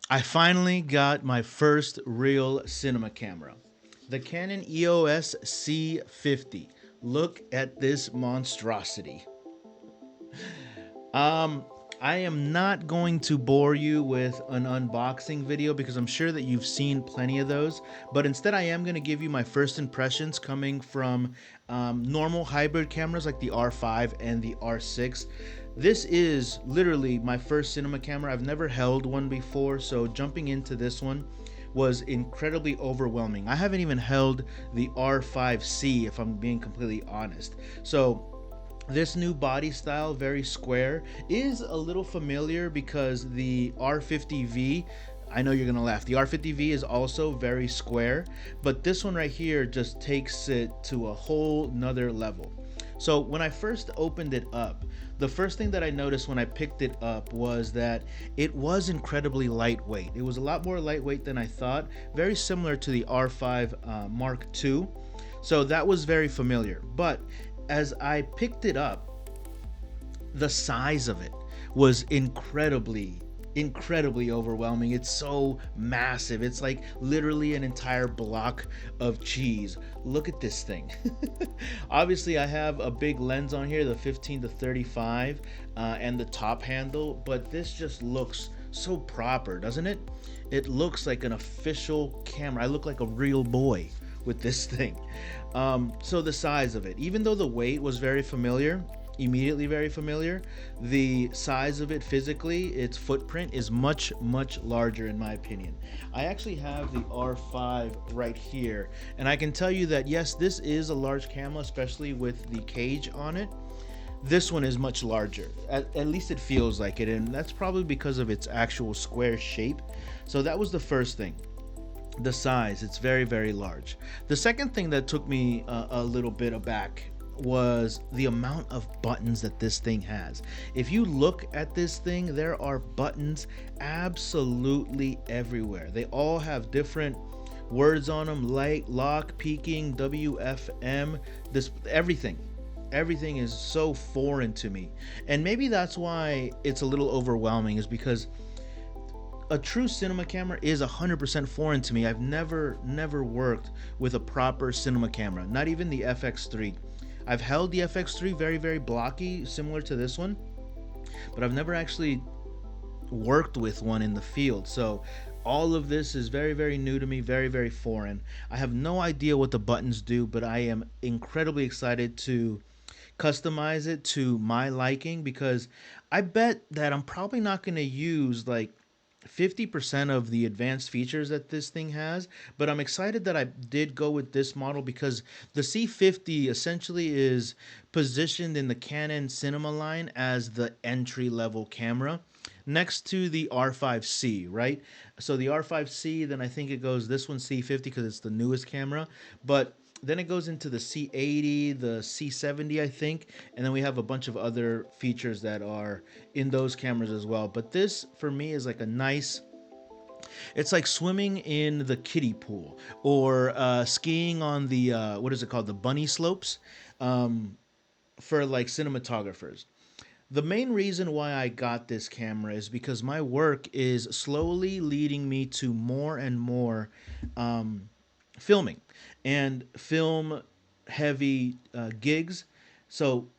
I finally got my first real cinema camera. The Canon EOS C50. Look at this monstrosity. Um, I am not going to bore you with an unboxing video because I'm sure that you've seen plenty of those. But instead, I am going to give you my first impressions coming from normal hybrid cameras like the R5 and the R6. This is literally my first cinema camera. I've never held one before, so jumping into this one was incredibly overwhelming. I haven't even held the R5C if I'm being completely honest. So this new body style, very square, is a little familiar because the R50V, I know you're gonna laugh, the R50V is also very square, but this one right here just takes it to a whole nother level. So when I first opened it up, the first thing that I noticed when I picked it up was that it was incredibly lightweight. It was a lot more lightweight than I thought, very similar to the R5 Mark II. So that was very familiar. But as I picked it up, the size of it was incredibly overwhelming. It's so massive. It's like literally an entire block of cheese. Look at this thing. Obviously, I have a big lens on here, the 15 to 35, and the top handle, but this just looks so proper, doesn't it? It looks like an official camera. I look like a real boy with this thing. So the size of it, even though the weight was very familiar, immediately very familiar, the size of it physically, its footprint is much larger in my opinion. I actually have the R5 right here, and I can tell you that yes, this is a large camera, especially with the cage on it. This one is much larger. At least it feels like it, and that's probably because of its actual square shape. So that was the first thing, the size. It's very large. The second thing that took me a little bit aback was the amount of buttons that this thing has. If you look at this thing, there are buttons absolutely everywhere. They all have different words on them: light, lock, peaking, WFM, this, everything is so foreign to me. And maybe that's why it's a little overwhelming, is because a true cinema camera is 100% foreign to me. I've never worked with a proper cinema camera, not even the FX3. I've held the FX3, very blocky, similar to this one, but I've never actually worked with one in the field. So all of this is very new to me, very foreign. I have no idea what the buttons do, but I am incredibly excited to customize it to my liking, because I bet that I'm probably not going to use like 50% of the advanced features that this thing has, but I'm excited that I did go with this model because the C50 essentially is positioned in the Canon cinema line as the entry level camera next to the R5C, right? So the R5C, then I think it goes this one C50 because it's the newest camera, but then it goes into the C80, the C70, I think, and then we have a bunch of other features that are in those cameras as well. But this, for me, is like a nice. It's like swimming in the kiddie pool or skiing on the what is it called, the bunny slopes, for like cinematographers. The main reason why I got this camera is because my work is slowly leading me to more and more filming and film heavy gigs. So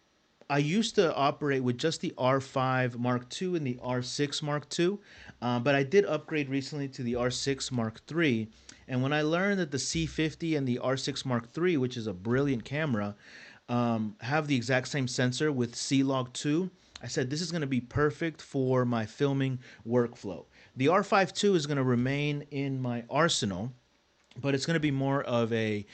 I used to operate with just the R5 Mark II and the R6 Mark II, but I did upgrade recently to the R6 Mark III. And when I learned that the C50 and the R6 Mark III, which is a brilliant camera, have the exact same sensor with C-Log 2, I said this is going to be perfect for my filming workflow. The R5 II is going to remain in my arsenal, but it's going to be more of a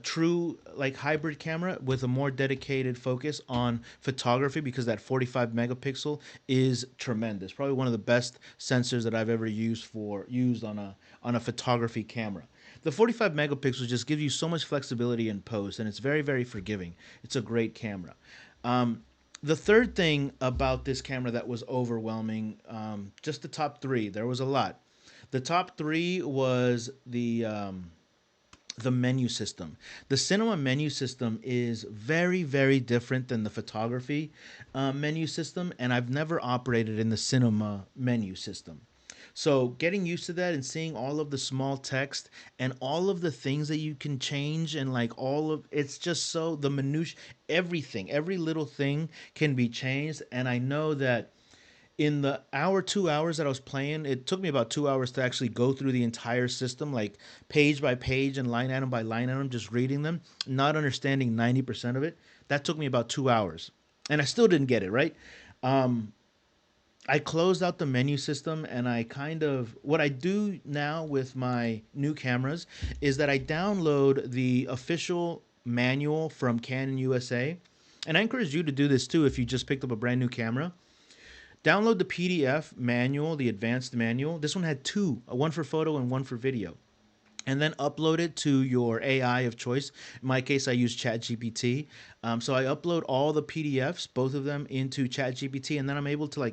true like hybrid camera with a more dedicated focus on photography, because that 45 megapixel is tremendous. Probably one of the best sensors that I've ever used on a photography camera. The 45 megapixels just gives you so much flexibility in post, and it's very forgiving. It's a great camera. The third thing about this camera that was overwhelming, just the top three. There was a lot. The top three was the menu system. The cinema menu system is very different than the photography menu system, and I've never operated in the cinema menu system. So getting used to that and seeing all of the small text and all of the things that you can change, and like all of it's just so the minutiae, everything, every little thing can be changed. And I know that in the hour, 2 hours that I was playing, it took me about 2 hours to actually go through the entire system, like page by page and line item by line item, just reading them, not understanding 90% of it. That took me about 2 hours. And I still didn't get it, right? I closed out the menu system, and I kind of what I do now with my new cameras is that I download the official manual from Canon USA. And I encourage you to do this too if you just picked up a brand new camera. Download the PDF manual, the advanced manual. This one had two, one for photo and one for video. And then upload it to your AI of choice. In my case, I use ChatGPT. So I upload all the PDFs, both of them, into ChatGPT, and then I'm able to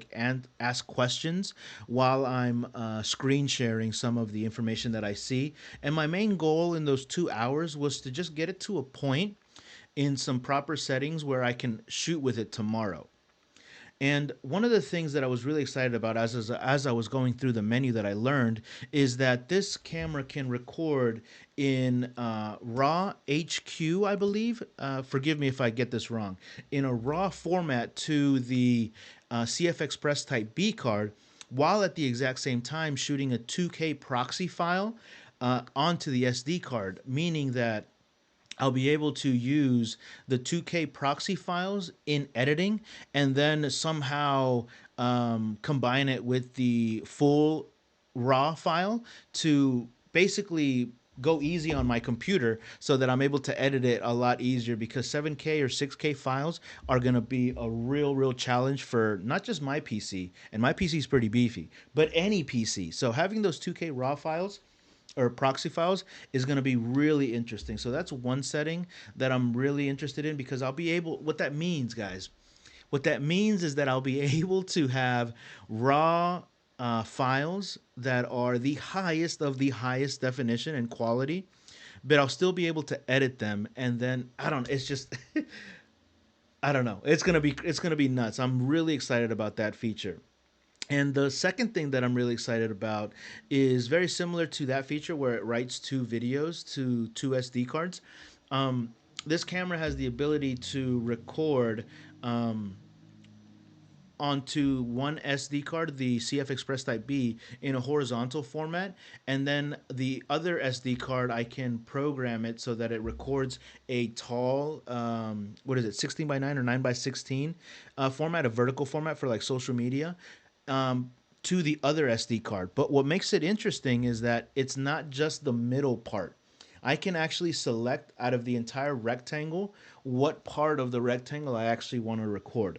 ask questions while I'm screen sharing some of the information that I see. And my main goal in those 2 hours was to just get it to a point in some proper settings where I can shoot with it tomorrow. And one of the things that I was really excited about as I was going through the menu that I learned is that this camera can record in RAW HQ, I believe. Forgive me if I get this wrong. In a RAW format to the CF Express Type B card, while at the exact same time shooting a 2K proxy file onto the SD card, meaning that I'll be able to use the 2K proxy files in editing and then somehow combine it with the full RAW file to basically go easy on my computer so that I'm able to edit it a lot easier, because 7K or 6K files are going to be a real challenge for not just my PC, and my PC is pretty beefy, but any PC. So having those 2K RAW files or proxy files is going to be really interesting. So that's one setting that I'm really interested in, because I'll be able, what that means, guys, what that means is that I'll be able to have raw files that are the highest of the highest definition and quality, but I'll still be able to edit them. And then I don't, it's just, I don't know. It's gonna be nuts. I'm really excited about that feature. And the second thing that I'm really excited about is very similar to that feature where it writes two videos to two SD cards. This camera has the ability to record onto one SD card, the CF Express Type B, in a horizontal format, and then the other SD card I can program it so that it records a tall, what is it, 16 by 9 or 9 by 16 format, a vertical format for like social media, to the other SD card. But what makes it interesting is that it's not just the middle part. I can actually select out of the entire rectangle what part of the rectangle I actually want to record.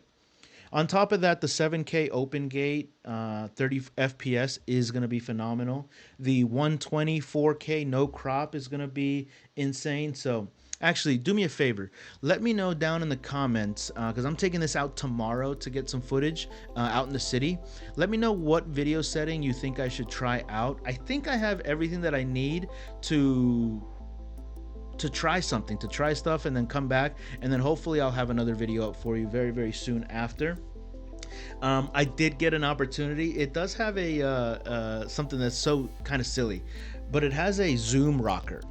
On top of that, the 7K open gate, 30 FPS is going to be phenomenal. The 120 4K no crop is going to be insane. So actually, do me a favor. Let me know down in the comments, because I'm taking this out tomorrow to get some footage out in the city. Let me know what video setting you think I should try out. I think I have everything that I need to try something, to try stuff, and then come back, and then hopefully I'll have another video up for you very soon after. I did get an opportunity. It does have a something that's so kind of silly, but it has a zoom rocker.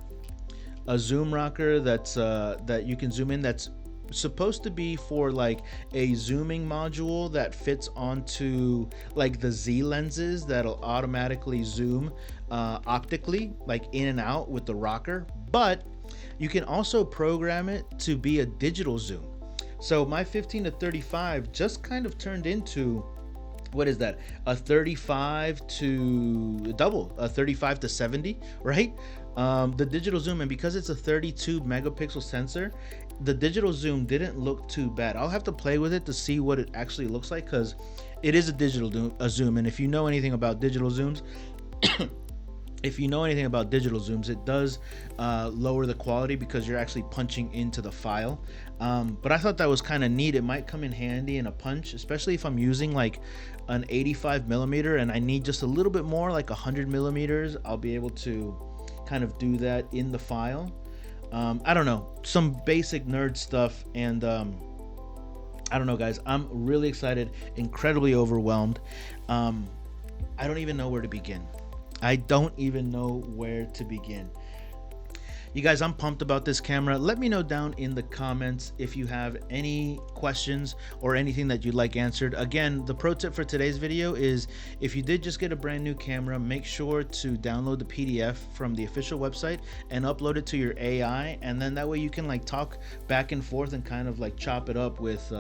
A zoom rocker that's that you can zoom in, that's supposed to be for like a zooming module that fits onto like the Z lenses that'll automatically zoom optically, like in and out with the rocker. But you can also program it to be a digital zoom. So my 15 to 35 just kind of turned into, what is that, a 35 to double, a 35 to 70, right? The digital zoom, and because it's a 32 megapixel sensor, the digital zoom didn't look too bad. I'll have to play with it to see what it actually looks like, because it is a digital zoom, and if you know anything about digital zooms, it does lower the quality because you're actually punching into the file. But I thought that was kind of neat. It might come in handy in a punch, especially if I'm using like an 85 millimeter and I need just a little bit more, like 100 millimeters. I'll be able to kind of do that in the file. I don't know, some basic nerd stuff. And I don't know, guys, I'm really excited, incredibly overwhelmed. I don't even know where to begin. I don't even know where to begin. You guys, I'm pumped about this camera. Let me know down in the comments if you have any questions or anything that you'd like answered. Again, the pro tip for today's video is if you did just get a brand new camera, make sure to download the PDF from the official website and upload it to your AI, and then that way you can like talk back and forth and kind of like chop it up with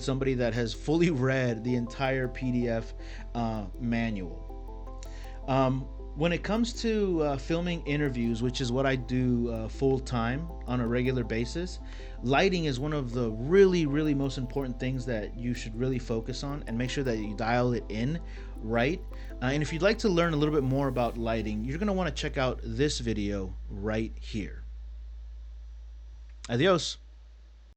somebody that has fully read the entire PDF manual. When it comes to filming interviews, which is what I do full time on a regular basis, lighting is one of the really most important things that you should really focus on and make sure that you dial it in right. And if you'd like to learn a little bit more about lighting, you're going to want to check out this video right here. Adios.